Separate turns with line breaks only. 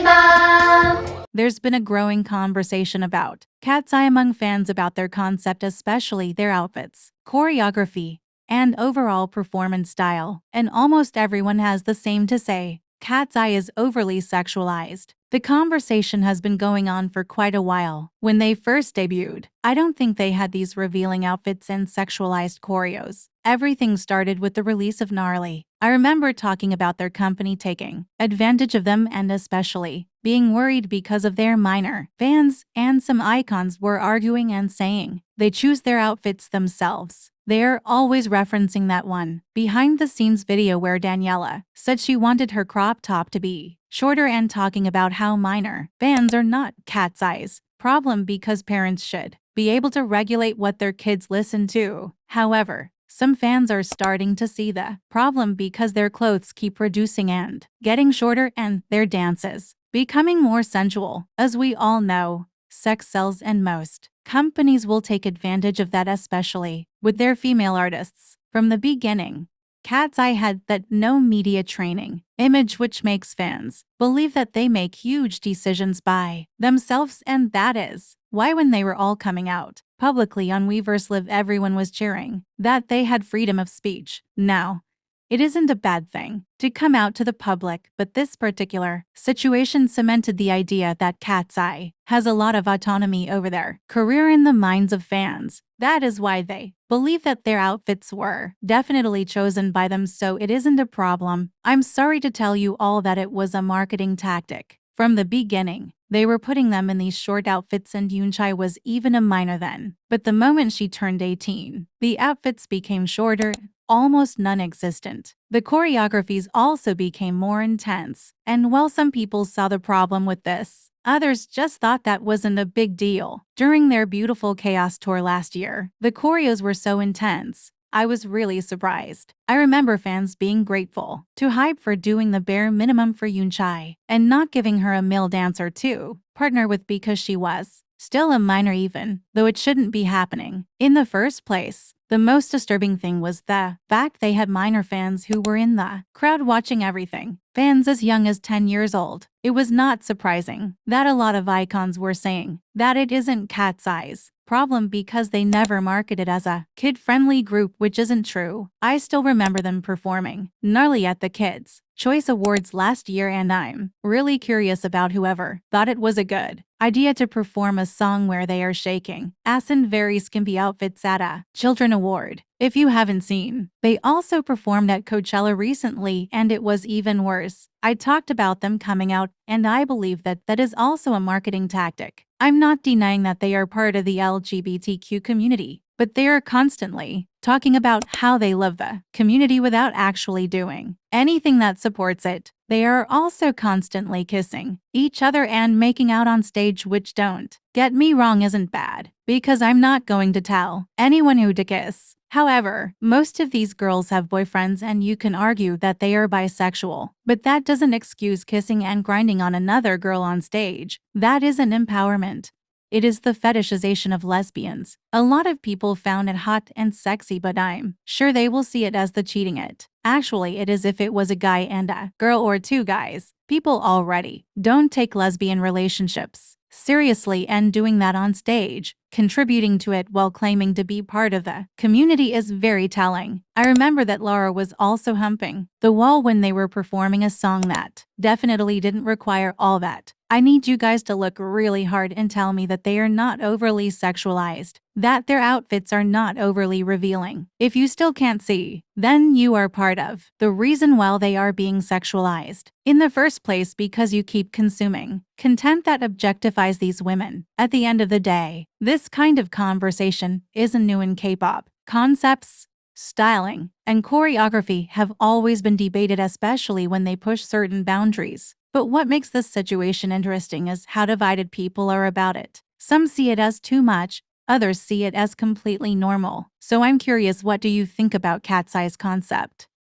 감사합니다.
There's been a growing conversation about Katseye among fans about their concept, especially their outfits, choreography, and overall performance style, and almost everyone has the same to say. Katseye is overly sexualized. The conversation has been going on for quite a while. When they first debuted, I don't think they had these revealing outfits and sexualized choreos. Everything started with the release of Gnarly. I remember talking about their company taking advantage of them and especially being worried because of their minor. Fans and some icons were arguing and saying they choose their outfits themselves. They're always referencing that one behind-the-scenes video where Daniela said she wanted her crop top to be shorter and talking about how minor fans are not Katseye's problem because parents should be able to regulate what their kids listen to. However, some fans are starting to see the problem because their clothes keep reducing and getting shorter and their dances becoming more sensual. As we all know, sex sells and most companies will take advantage of that, especially with their female artists. From the beginning, Katseye had that no media training image, which makes fans believe that they make huge decisions by themselves, and that is why when they were all coming out publicly on Weverse Live, everyone was cheering that they had freedom of speech. Now, it isn't a bad thing to come out to the public, but this particular situation cemented the idea that Katseye has a lot of autonomy over their career in the minds of fans. That is why they believe that their outfits were definitely chosen by them, so it isn't a problem. I'm sorry to tell you all that it was a marketing tactic. From the beginning, they were putting them in these short outfits, and Yoonchai was even a minor then. But the moment she turned 18, the outfits became shorter, almost non-existent. The choreographies also became more intense, and while some people saw the problem with this, others just thought that wasn't a big deal. During their Beautiful Chaos tour last year, the choreos were so intense, I was really surprised. I remember fans being grateful to Hype for doing the bare minimum for Yoonchai and not giving her a male dancer to partner with because she was still a minor, even though it shouldn't be happening in the first place. The most disturbing thing was the fact they had minor fans who were in the crowd watching everything. Fans as young as 10 years old. It was not surprising that a lot of icons were saying that it isn't Katseye's problem because they never marketed as a kid-friendly group, which isn't true. I still remember them performing Gnarly at the Kids' Choice Awards last year, and I'm really curious about whoever thought it was a good idea to perform a song where they are shaking ass in very skimpy outfits at a Children Award. If you haven't seen, they also performed at Coachella recently, and it was even worse. I talked about them coming out, and I believe that that is also a marketing tactic. I'm not denying that they are part of the LGBTQ community, but they are constantly talking about how they love the community without actually doing anything that supports it. They are also constantly kissing each other and making out on stage, which, don't get me wrong, isn't bad, because I'm not going to tell anyone who to kiss. However, most of these girls have boyfriends, and you can argue that they are bisexual, but that doesn't excuse kissing and grinding on another girl on stage. That isn't empowerment. It is the fetishization of lesbians. A lot of people found it hot and sexy, but I'm sure they will see it as the cheating it. Actually, it is if it was a guy and a girl or two guys. People already don't take lesbian relationships seriously, and doing that on stage, contributing to it while claiming to be part of the community, is very telling. I remember that Laura was also humping the wall when they were performing a song that definitely didn't require all that. I need you guys to look really hard and tell me that they are not overly sexualized, that their outfits are not overly revealing. If you still can't see, then you are part of the reason why they are being sexualized in the first place, because you keep consuming content that objectifies these women. At the end of the day, this kind of conversation isn't new in K-pop. Concepts, styling, and choreography have always been debated, especially when they push certain boundaries. But what makes this situation interesting is how divided people are about it. Some see it as too much, others see it as completely normal. So I'm curious, what do you think about Katseye's concept?